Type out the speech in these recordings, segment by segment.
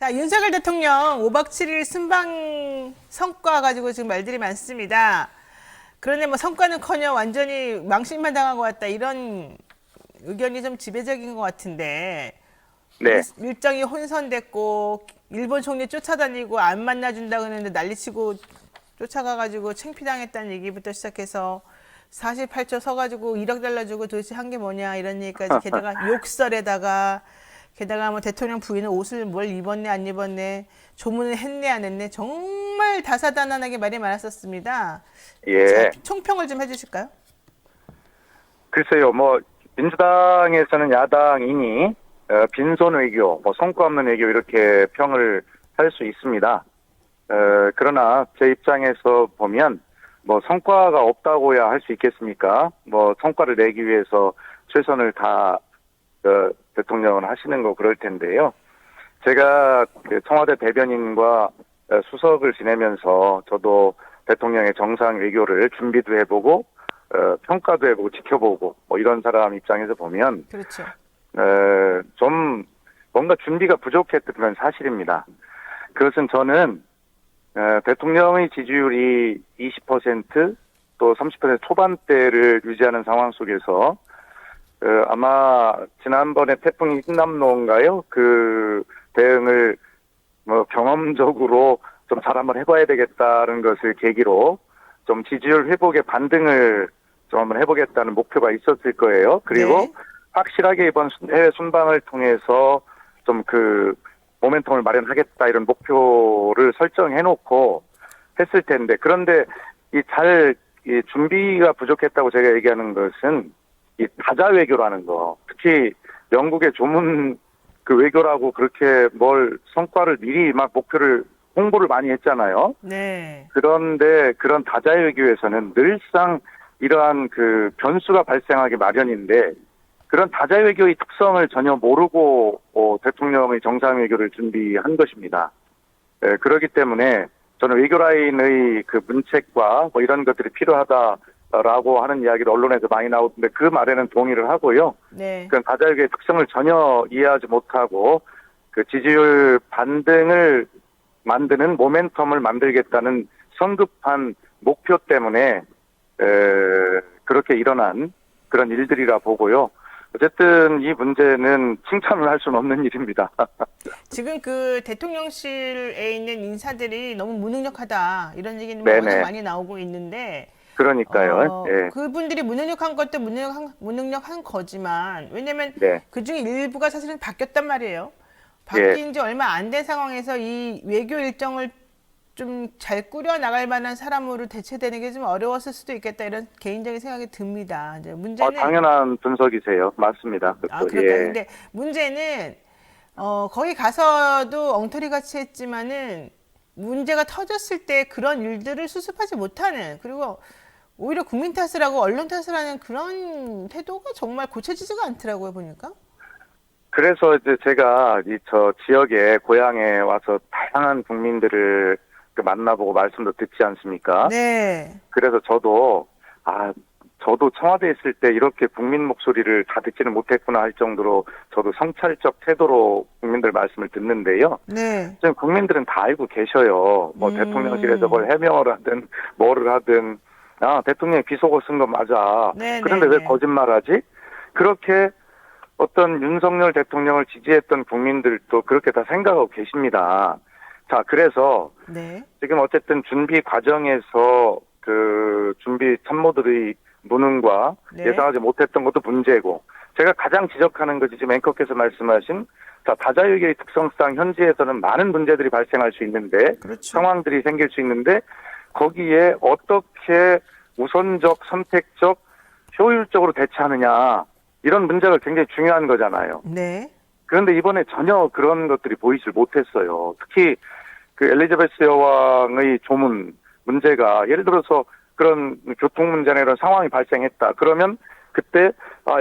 자, 윤석열 대통령 5박 7일 순방 성과 가지고 지금 말들이 많습니다. 그런데 뭐 성과는커녕 완전히 망신만 당하고 왔다 이런 의견이 좀 지배적인 것 같은데 네. 일정이 혼선됐고 일본 총리 쫓아다니고 안 만나준다고 했는데 난리치고 쫓아가가지고 창피당했다는 얘기부터 시작해서 48초 서가지고 1억 달러 주고 도대체 한 게 뭐냐 이런 얘기까지 게다가 욕설에다가 게다가 뭐 대통령 부인은 옷을 뭘 입었네 안 입었네 조문을 했네 안 했네 정말 다사다난하게 말이 많았었습니다. 자, 예. 총평을 좀 해주실까요? 글쎄요, 민주당에서는 야당이니, 빈손 외교, 성과 없는 외교 이렇게 평을 할 수 있습니다. 그러나 제 입장에서 보면, 성과가 없다고야 할 수 있겠습니까? 성과를 내기 위해서 최선을 다, 대통령은 하시는 거 그럴 텐데요. 제가 그 청와대 대변인과 수석을 지내면서 저도 대통령의 정상 외교를 준비도 해보고 평가도 해보고 지켜보고 이런 사람 입장에서 보면 그렇죠. 좀 뭔가 준비가 부족했던 건 사실입니다. 그것은 저는 대통령의 지지율이 20%, 또 30% 초반대를 유지하는 상황 속에서 아마 지난번에 태풍이 흰남노인가요? 그 대응을 경험적으로 좀 잘 한번 해봐야 되겠다는 것을 계기로 좀 지지율 회복의 반등을 좀 한번 해보겠다는 목표가 있었을 거예요. 그리고 네. 확실하게 이번 해외 순방을 통해서 좀 그 모멘텀을 마련하겠다 이런 목표를 설정해놓고 했을 텐데, 그런데 이 준비가 부족했다고 제가 얘기하는 것은 이 다자 외교라는 거, 특히 영국의 조문 그 외교라고 그렇게 성과를 미리 막 목표를 홍보를 많이 했잖아요. 네. 그런데 그런 다자 외교에서는 늘상 이러한 그 변수가 발생하기 마련인데, 그런 다자 외교의 특성을 전혀 모르고 대통령의 정상 외교를 준비한 것입니다. 그렇기 때문에 저는 외교 라인의 그 문책과 이런 것들이 필요하다라고 하는 이야기를 언론에서 많이 나오는데 그 말에는 동의를 하고요. 네. 그 다자 외교의 특성을 전혀 이해하지 못하고 그 지지율 반등을 만드는 모멘텀을 만들겠다는 성급한 목표 때문에 그렇게 일어난 그런 일들이라 보고요. 어쨌든 이 문제는 칭찬을 할 수는 없는 일입니다. 지금 그 대통령실에 있는 인사들이 너무 무능력하다 이런 얘기는 네네. 워낙 많이 나오고 있는데 그러니까요. 예. 그분들이 무능력한 것도 무능력한 거지만 왜냐면 네. 그중에 일부가 사실은 바뀌었단 말이에요. 예. 바뀐 지 얼마 안 된 상황에서 이 외교 일정을 좀 잘 꾸려 나갈 만한 사람으로 대체되는 게 좀 어려웠을 수도 있겠다 이런 개인적인 생각이 듭니다. 이제 문제는 당연한 분석이세요. 맞습니다. 그렇다. 예. 근데 문제는 거기 가서도 엉터리 같이 했지만은 문제가 터졌을 때 그런 일들을 수습하지 못하는 그리고 오히려 국민 탓을 하고 언론 탓을 하는 그런 태도가 정말 고쳐지지가 않더라고요, 보니까. 그래서 이제 제가 저 지역에 고향에 와서 다양한 국민들을 만나보고 말씀도 듣지 않습니까? 네. 그래서 저도 청와대에 있을 때 이렇게 국민 목소리를 다 듣지는 못했구나 할 정도로 저도 성찰적 태도로 국민들 말씀을 듣는데요. 네. 지금 국민들은 다 알고 계셔요. 대통령실에서 뭘 해명을 하든 뭐를 하든 대통령이 비속어 쓴 거 맞아. 네, 그런데 네, 왜 네. 거짓말하지? 그렇게 어떤 윤석열 대통령을 지지했던 국민들도 그렇게 다 생각하고 계십니다. 자, 그래서 네. 지금 어쨌든 준비 과정에서 그 준비 참모들의 무능과 네. 예상하지 못했던 것도 문제고, 제가 가장 지적하는 것이 지금 앵커께서 말씀하신 다자 외교의 특성상 현지에서는 많은 문제들이 발생할 수 있는데, 그렇죠. 상황들이 생길 수 있는데 거기에 어떻게 우선적, 선택적, 효율적으로 대처하느냐, 이런 문제가 굉장히 중요한 거잖아요. 네. 그런데 이번에 전혀 그런 것들이 보이질 못했어요. 특히 그 엘리자베스 여왕의 조문 문제가, 예를 들어서 그런 교통 문제나 이런 상황이 발생했다. 그러면 그때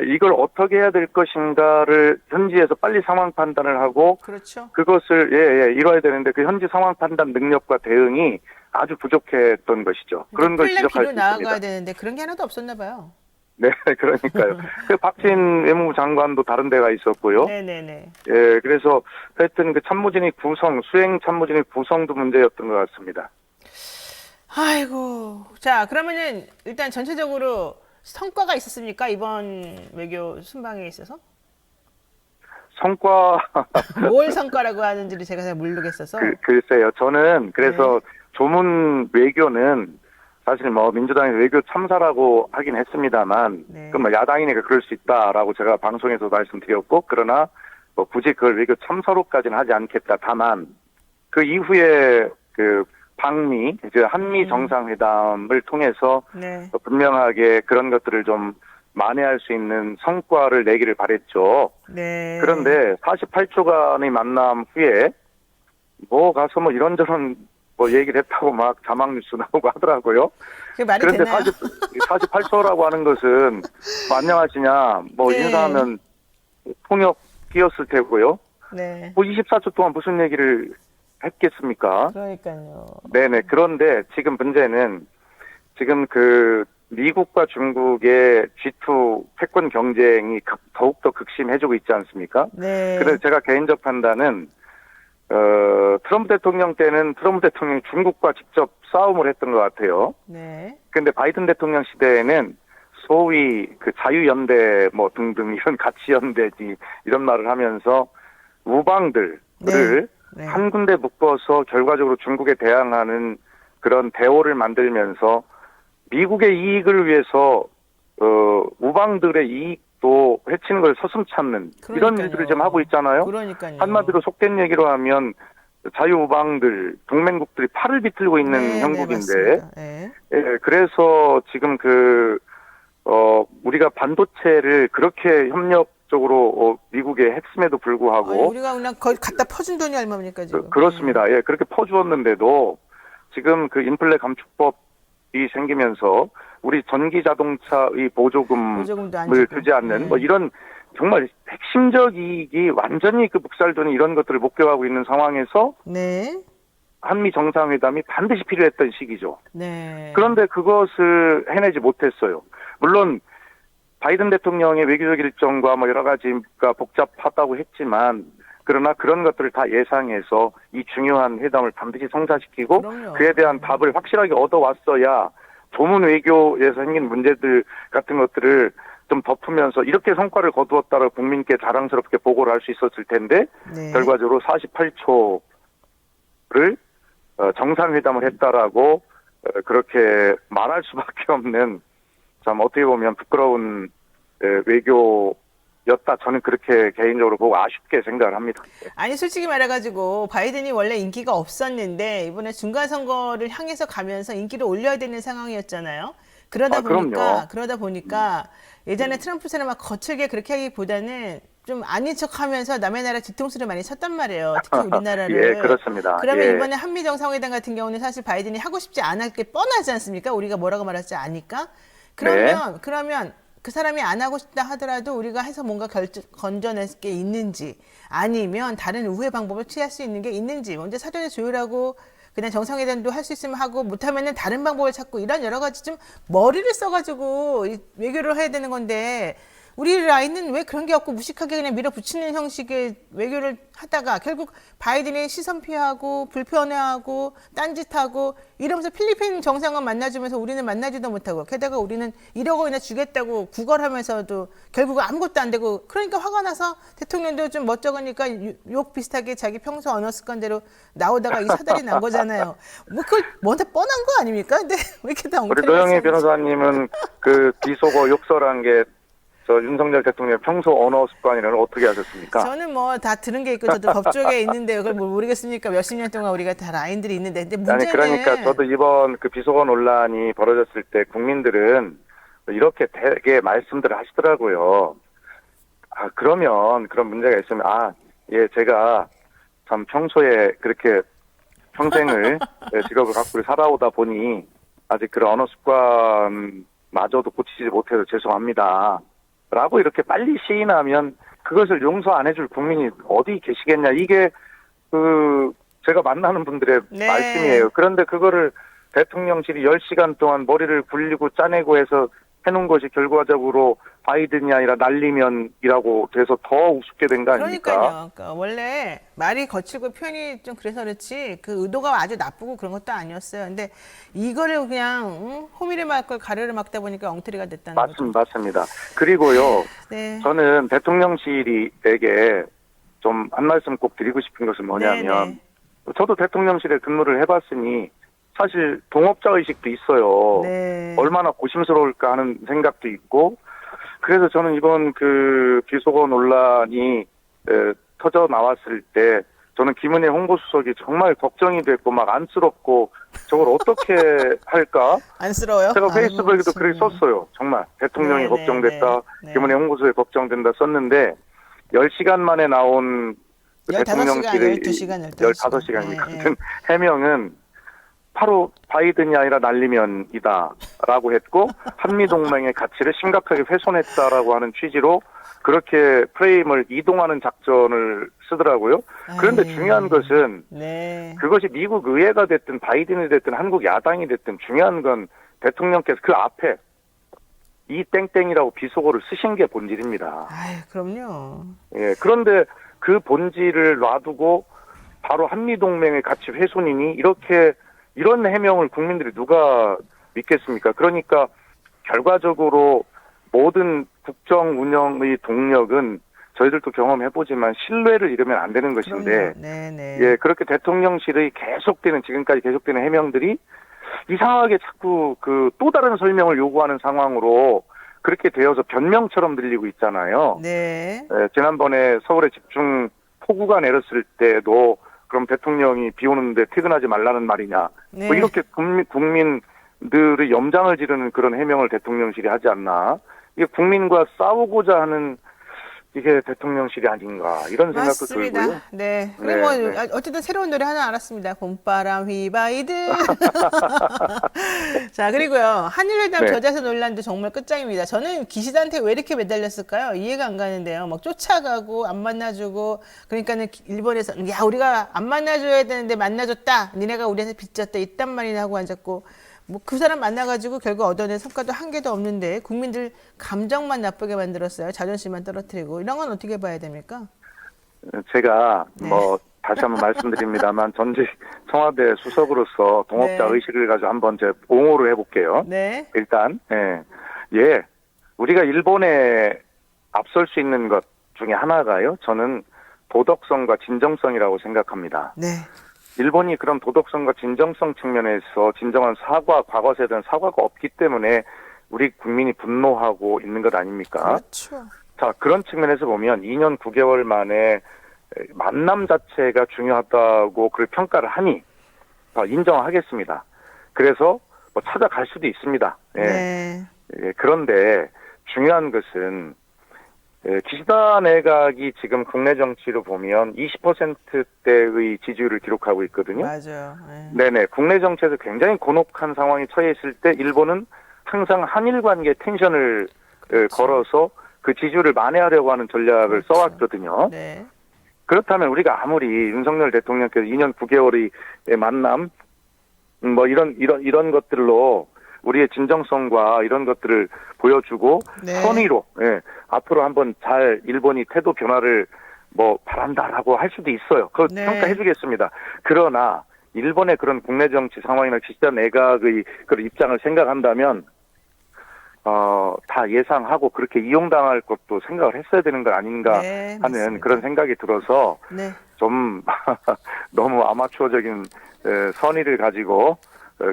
이걸 어떻게 해야 될 것인가를 현지에서 빨리 상황 판단을 하고, 그렇죠. 그것을 이뤄야 되는데 그 현지 상황 판단 능력과 대응이 아주 부족했던 것이죠. 그런 걸 플랜 지적할 B로 수 나아가야 있습니다. 되는데 그런 게 하나도 없었나 봐요. 네, 그러니까요. 그 박진 외무부 장관도 다른 데가 있었고요. 네네네. 예, 그래서 하여튼 그 참모진의 구성, 수행 참모진의 구성도 문제였던 것 같습니다. 아이고. 자, 그러면은 일단 전체적으로 성과가 있었습니까? 이번 외교 순방에 있어서? 성과, 뭘 성과라고 하는지를 제가 잘 모르겠어서. 글쎄요. 저는 그래서 조문 외교는 사실 뭐 민주당의 외교 참사라고 하긴 했습니다만, 네. 그 뭐 야당이니까 그럴 수 있다라고 제가 방송에서 말씀드렸고, 그러나 뭐 굳이 그걸 외교 참사로까지는 하지 않겠다. 다만 그 이후에 그 방미, 이제 한미 정상회담을 통해서 네. 분명하게 그런 것들을 좀 만회할 수 있는 성과를 내기를 바랬죠. 네. 그런데 48초간의 만남 후에 뭐 가서 뭐 이런저런 뭐 얘기를 했다고 막 자막 뉴스 나오고 하더라고요. 그게 말이 그런데 되나요? 48초라고 하는 것은 뭐 안녕하시냐, 뭐 네. 인사하면 통역 끼었을 테고요. 네. 뭐 24초 동안 무슨 얘기를 했겠습니까? 그러니까요. 네네. 그런데 지금 문제는 지금 그 미국과 중국의 G2 패권 경쟁이 더욱더 극심해지고 있지 않습니까? 네. 그래서 제가 개인적 판단은 트럼프 대통령 때는 트럼프 대통령이 중국과 직접 싸움을 했던 것 같아요. 네. 근데 바이든 대통령 시대에는 소위 그 자유연대 뭐 등등 이런 가치연대지 이런 말을 하면서 우방들을 네. 한 군데 묶어서 결과적으로 중국에 대항하는 그런 대오를 만들면서 미국의 이익을 위해서 우방들의 이익도 해치는 걸 서슴찮는 이런 그러니까요. 일들을 지금 하고 있잖아요. 그러니까요. 한마디로 속된 얘기로 하면 자유우방들 동맹국들이 팔을 비틀고 있는 네, 형국인데, 맞습니다. 네. 예, 그래서 지금 우리가 반도체를 그렇게 협력적으로 미국에 했음에도 불구하고 아니, 우리가 그냥 거기 갖다 퍼준 돈이 얼마입니까 지금? 그렇습니다. 예, 그렇게 퍼주었는데도 지금 그 인플레 감축법이 생기면서 우리 전기 자동차의 보조금도 안 보조금을 주고. 주지 않는 네. 뭐 이런 정말 핵심적 이익이 완전히 그 묵살되는 이런 것들을 목격하고 있는 상황에서 네. 한미 정상회담이 반드시 필요했던 시기죠. 네. 그런데 그것을 해내지 못했어요. 물론 바이든 대통령의 외교적 일정과 뭐 여러 가지가 복잡하다고 했지만 그러나 그런 것들을 다 예상해서 이 중요한 회담을 반드시 성사시키고 그럼요. 그에 대한 답을 확실하게 얻어왔어야 조문 외교에서 생긴 문제들 같은 것들을 좀 덮으면서 이렇게 성과를 거두었다고 국민께 자랑스럽게 보고를 할 수 있었을 텐데 네. 결과적으로 48초를 정상회담을 했다라고 그렇게 말할 수밖에 없는 참 어떻게 보면 부끄러운 외교였다. 저는 그렇게 개인적으로 보고 아쉽게 생각을 합니다. 아니 솔직히 말해가지고 바이든이 원래 인기가 없었는데 이번에 중간 선거를 향해서 가면서 인기를 올려야 되는 상황이었잖아요. 그러다 그럼요. 보니까 예전에 트럼프처럼 막 거칠게 그렇게 하기보다는 좀 아닌 척하면서 남의 나라 뒤통수를 많이 쳤단 말이에요. 특히 우리나라를. 예, 그렇습니다. 그러면 예. 이번에 한미 정상회담 같은 경우는 사실 바이든이 하고 싶지 않을 게 뻔하지 않습니까? 우리가 뭐라고 말할지 아니까. 그러면 그 사람이 안 하고 싶다 하더라도 우리가 해서 뭔가 건져낼 게 있는지 아니면 다른 우회 방법을 취할 수 있는 게 있는지 먼저 사전에 조율하고 그냥 정상회담도 할 수 있으면 하고 못하면은 다른 방법을 찾고 이런 여러 가지 좀 머리를 써가지고 외교를 해야 되는 건데 우리 라인은 왜 그런 게 없고 무식하게 그냥 밀어붙이는 형식의 외교를 하다가 결국 바이든이 시선 피하고 불편해하고 딴짓하고 이러면서 필리핀 정상은 만나주면서 우리는 만나지도 못하고 게다가 우리는 1억 원이나 주겠다고 구걸하면서도 결국 아무것도 안 되고 그러니까 화가 나서 대통령도 좀 멋쩍으니까 욕 비슷하게 자기 평소 언어 습관대로 나오다가 이 사달이 난 거잖아요. 뭐 그걸 뭔데 뻔한 거 아닙니까? 근데 왜 이렇게 다 우리 엉터리 노영희 말씀하시지? 변호사님은 그 비속어 욕설한 게 저 윤석열 대통령의 평소 언어 습관이라는 어떻게 하셨습니까? 저는 뭐 다 들은 게 있고 저도 법조계에 있는데 그걸 뭘 모르겠습니까? 몇십 년 동안 우리가 다 라인들이 있는데 근데 문제는 그러니까 저도 이번 그 비속어 논란이 벌어졌을 때 국민들은 이렇게 되게 말씀들을 하시더라고요. 그러면 그런 문제가 있으면 예, 제가 참 평소에 그렇게 평생을 직업을 갖고 살아오다 보니 아직 그런 언어 습관마저도 고치지 못해서 죄송합니다. 라고 이렇게 빨리 시인하면 그것을 용서 안 해줄 국민이 어디 계시겠냐. 이게 제가 만나는 분들의 네. 말씀이에요. 그런데 그거를 대통령실이 10시간 동안 머리를 굴리고 짜내고 해서 해놓은 것이 결과적으로 바이든이 아니라 날리면이라고 돼서 더 우습게 된 거 아닙니까? 그러니까요. 그러니까 원래 말이 거칠고 표현이 좀 그래서 그렇지 그 의도가 아주 나쁘고 그런 것도 아니었어요. 근데 이거를 그냥 호미를 막고 가래를 막다 보니까 엉터리가 됐다는 거죠. 맞습니다. 그리고요, 네. 저는 대통령실에게 좀 한 말씀 꼭 드리고 싶은 것은 뭐냐면, 네. 저도 대통령실에 근무를 해봤으니 사실 동업자 의식도 있어요. 네. 얼마나 고심스러울까 하는 생각도 있고, 그래서 저는 이번 그 비속어 논란이 터져 나왔을 때 저는 김은혜 홍보수석이 정말 걱정이 됐고 막 안쓰럽고 저걸 어떻게 할까? 안쓰러워요? 제가 페이스북에도 아이고, 글을 썼어요. 정말 대통령이 네, 걱정됐다. 네. 김은혜 홍보수석이 걱정된다 썼는데 10시간 만에 나온 그 15시간, 대통령실의 12시간. 15시간입니까? 네, 같은 해명은 바로 바이든이 아니라 날리면이다 라고 했고 한미동맹의 가치를 심각하게 훼손했다라고 하는 취지로 그렇게 프레임을 이동하는 작전을 쓰더라고요. 그런데 아이, 중요한 것은 네. 그것이 미국 의회가 됐든 바이든이 됐든 한국 야당이 됐든 중요한 건 대통령께서 그 앞에 이 땡땡이라고 비속어를 쓰신 게 본질입니다. 아이, 그럼요. 예, 그런데 그 본질을 놔두고 바로 한미동맹의 가치 훼손이니 이런 해명을 국민들이 누가 믿겠습니까? 그러니까 결과적으로 모든 국정 운영의 동력은 저희들도 경험해보지만 신뢰를 잃으면 안 되는 것인데, 네네. 예, 그렇게 대통령실의 지금까지 계속되는 해명들이 이상하게 자꾸 그 또 다른 설명을 요구하는 상황으로 그렇게 되어서 변명처럼 들리고 있잖아요. 네. 예, 지난번에 서울에 집중 폭우가 내렸을 때도 그럼 대통령이 비 오는데 퇴근하지 말라는 말이냐. 네. 뭐 이렇게 국민들의 염장을 지르는 그런 해명을 대통령실이 하지 않나. 이게 국민과 싸우고자 하는 이게 대통령실이 아닌가 이런 생각도 맞습니다. 들고요. 네. 그리고 네, 뭐 네. 어쨌든 새로운 노래 하나 알았습니다. 봄바람 휘바이든. 자, 그리고요. 한일회담 네. 저자세 논란도 정말 끝장입니다. 저는 기시다한테 왜 이렇게 매달렸을까요? 이해가 안 가는데요. 막 쫓아가고 안 만나주고 그러니까는 일본에서 야 우리가 안 만나줘야 되는데 만나줬다. 니네가 우리한테 빚졌다. 이딴 말이나 하고 앉았고 뭐 그 사람 만나가지고 결국 얻어낸 성과도 한 개도 없는데 국민들 감정만 나쁘게 만들었어요. 자존심만 떨어뜨리고 이런 건 어떻게 봐야 됩니까? 제가 네. 뭐 다시 한번 말씀드립니다만 전직 청와대 수석으로서 동업자 네. 의식을 가지고 한번 제 옹호를 해볼게요. 네. 일단 우리가 일본에 앞설 수 있는 것 중에 하나가요. 저는 도덕성과 진정성이라고 생각합니다. 네. 일본이 그런 도덕성과 진정성 측면에서 진정한 과거사에 대한 사과가 없기 때문에 우리 국민이 분노하고 있는 것 아닙니까? 그렇죠. 자, 그런 측면에서 보면 2년 9개월 만에 만남 자체가 중요하다고 그 평가를 하니 인정하겠습니다. 그래서 뭐 찾아갈 수도 있습니다. 예. 네. 예, 그런데 중요한 것은 기시다 내각이 지금 국내 정치로 보면 20%대의 지지율을 기록하고 있거든요. 맞아요. 네. 네네. 국내 정치에서 굉장히 곤혹한 상황에 처해 있을 때 일본은 항상 한일 관계에 텐션을 걸어서 그 지지율을 만회하려고 하는 전략을 그렇죠. 써왔거든요. 네. 그렇다면 우리가 아무리 윤석열 대통령께서 2년 9개월의 만남, 뭐 이런 것들로 우리의 진정성과 이런 것들을 보여주고 네. 선의로 앞으로 한번 잘 일본이 태도 변화를 뭐 바란다라고 할 수도 있어요. 그거 네. 평가해주겠습니다. 그러나 일본의 그런 국내 정치 상황이나 기시다 내각의 그런 입장을 생각한다면 다 예상하고 그렇게 이용당할 것도 생각을 했어야 되는 거 아닌가 네, 하는 맞습니다. 그런 생각이 들어서 네. 좀 너무 아마추어적인 선의를 가지고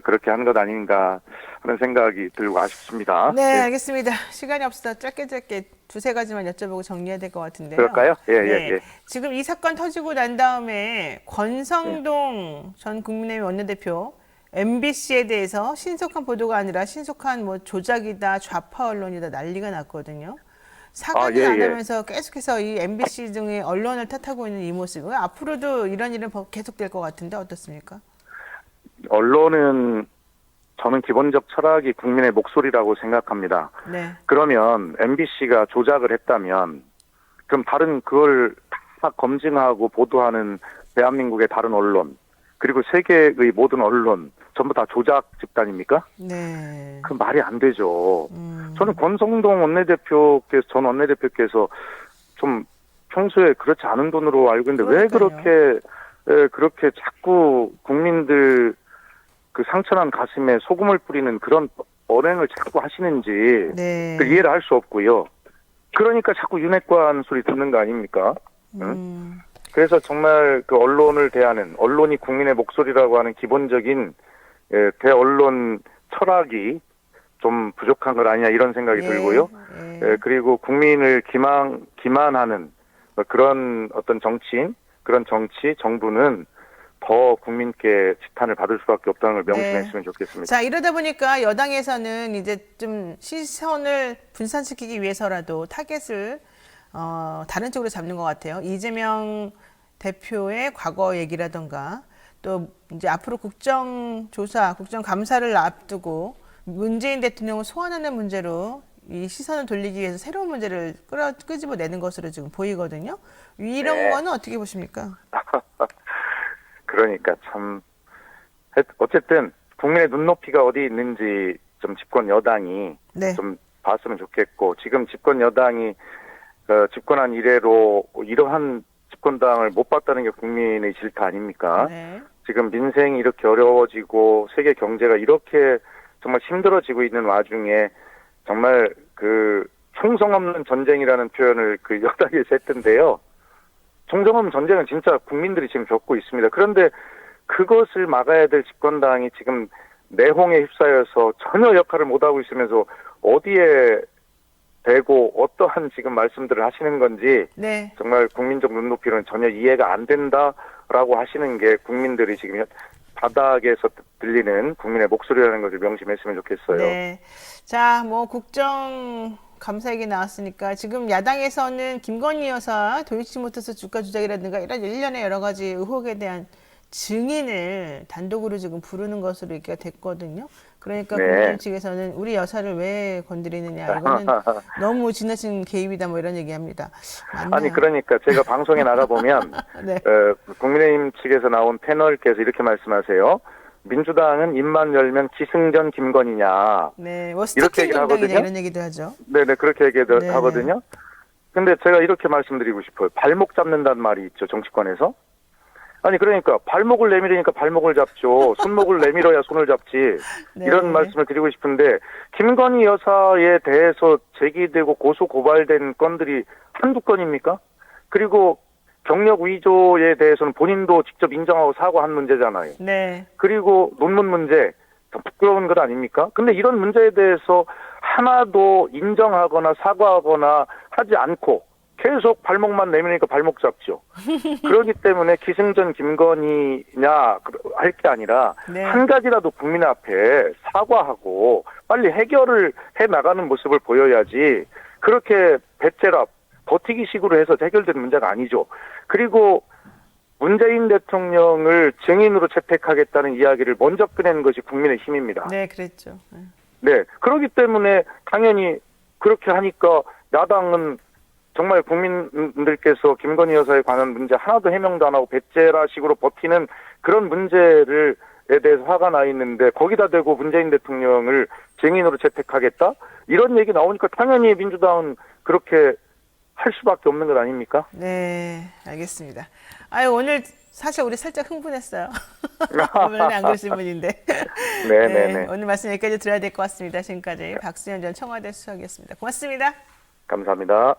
그렇게 하는 것 아닌가 하는 생각이 들고 아쉽습니다. 네, 알겠습니다. 시간이 없어서 짧게 두세 가지만 여쭤보고 정리해야 될 것 같은데요. 그럴까요? 예. 네. 지금 이 사건 터지고 난 다음에 권성동 전 국민의힘 원내대표 MBC에 대해서 신속한 보도가 아니라 신속한 뭐 조작이다, 좌파 언론이다 난리가 났거든요. 사과도 안 하면서 계속해서 이 MBC 등의 언론을 탓하고 있는 이 모습. 앞으로도 이런 일은 계속될 것 같은데 어떻습니까? 언론은 저는 기본적 철학이 국민의 목소리라고 생각합니다. 네. 그러면 MBC가 조작을 했다면 그럼 그걸 다 검증하고 보도하는 대한민국의 다른 언론 그리고 세계의 모든 언론 전부 다 조작 집단입니까? 네. 그 말이 안 되죠. 저는 권성동 원내대표께서, 전 원내대표께서 좀 평소에 그렇지 않은 돈으로 알고 있는데 왜 그러니까요. 그렇게 자꾸 국민들 그 상처난 가슴에 소금을 뿌리는 그런 언행을 자꾸 하시는지 네. 그 이해를 할 수 없고요. 그러니까 자꾸 윤핵관 소리 듣는 거 아닙니까? 그래서 정말 그 언론을 대하는, 언론이 국민의 목소리라고 하는 기본적인 대언론 철학이 좀 부족한 것 아니냐 이런 생각이 예. 들고요. 예. 그리고 국민을 기만하는 그런 어떤 정치인, 그런 정치, 정부는 더 국민께 지탄을 받을 수밖에 없다는 걸 명심했으면 좋겠습니다. 자, 이러다 보니까 여당에서는 이제 좀 시선을 분산시키기 위해서라도 타겟을 다른 쪽으로 잡는 것 같아요. 이재명 대표의 과거 얘기라던가 또 이제 앞으로 국정조사, 국정감사를 앞두고 문재인 대통령을 소환하는 문제로 이 시선을 돌리기 위해서 새로운 문제를 끄집어내는 것으로 지금 보이거든요. 이런 네. 거는 어떻게 보십니까? 그러니까 참 어쨌든 국민의 눈높이가 어디 있는지 좀 집권 여당이 네. 좀 봤으면 좋겠고, 지금 집권 여당이 집권한 이래로 이러한 집권당을 못 봤다는 게 국민의 질타 아닙니까? 네. 지금 민생이 이렇게 어려워지고 세계 경제가 이렇게 정말 힘들어지고 있는 와중에 정말 그 총성 없는 전쟁이라는 표현을 그 여당에서 했던데요. 총성 없는 전쟁은 진짜 국민들이 지금 겪고 있습니다. 그런데 그것을 막아야 될 집권당이 지금 내홍에 휩싸여서 전혀 역할을 못하고 있으면서 어디에 대고 어떠한 지금 말씀들을 하시는 건지 네. 정말 국민적 눈높이로는 전혀 이해가 안 된다라고 하시는 게 국민들이 지금 바닥에서 들리는 국민의 목소리라는 것을 명심했으면 좋겠어요. 네. 자, 뭐 국정 감사 얘기 나왔으니까 지금 야당에서는 김건희 여사 도이치모터스 주가 조작이라든가 이런 일련의 여러 가지 의혹에 대한 증인을 단독으로 지금 부르는 것으로 얘기가 됐거든요. 그러니까 네. 국민의힘 측에서는 우리 여사를 왜 건드리느냐, 이거는 너무 지나친 개입이다, 뭐 이런 얘기합니다. 맞나요? 아니 그러니까 제가 방송에 나가보면 네. 국민의힘 측에서 나온 패널께서 이렇게 말씀하세요. 민주당은 입만 열면 기승전 김건희냐. 네, 뭐 이렇게 스타킹 얘기를 정당이냐 하거든요. 이런 얘기도 하죠. 네네 그렇게 네네. 하거든요. 근데 제가 이렇게 말씀드리고 싶어요. 발목 잡는다는 말이 있죠, 정치권에서. 아니 그러니까 발목을 내밀으니까 발목을 잡죠. 손목을 내밀어야 손을 잡지. 네. 이런 말씀을 드리고 싶은데 김건희 여사에 대해서 제기되고 고소 고발된 건들이 한두 건입니까? 그리고 경력 위조에 대해서는 본인도 직접 인정하고 사과한 문제잖아요. 네. 그리고 논문 문제, 부끄러운 것 아닙니까? 근데 이런 문제에 대해서 하나도 인정하거나 사과하거나 하지 않고 계속 발목만 내미니까 발목 잡죠. 그렇기 때문에 기승전 김건희냐 할 게 아니라 네. 한 가지라도 국민 앞에 사과하고 빨리 해결을 해 나가는 모습을 보여야지 그렇게 배째랍 버티기식으로 해서 해결되는 문제가 아니죠. 그리고 문재인 대통령을 증인으로 채택하겠다는 이야기를 먼저 꺼낸 것이 국민의 힘입니다. 네, 그랬죠. 네. 네, 그렇기 때문에 당연히 그렇게 하니까 야당은 정말 국민들께서 김건희 여사에 관한 문제 하나도 해명도 안 하고 배째라식으로 버티는 그런 문제를 에 대해서 화가 나 있는데 거기다 대고 문재인 대통령을 증인으로 채택하겠다? 이런 얘기 나오니까 당연히 민주당은 그렇게 할 수밖에 없는 것 아닙니까? 네, 알겠습니다. 아유, 오늘 사실 우리 살짝 흥분했어요. 원래 안 그러신 분인데. 네네네. 오늘 말씀 여기까지 들어야 될 것 같습니다. 지금까지 박수현 전 청와대 수석이었습니다. 고맙습니다. 감사합니다.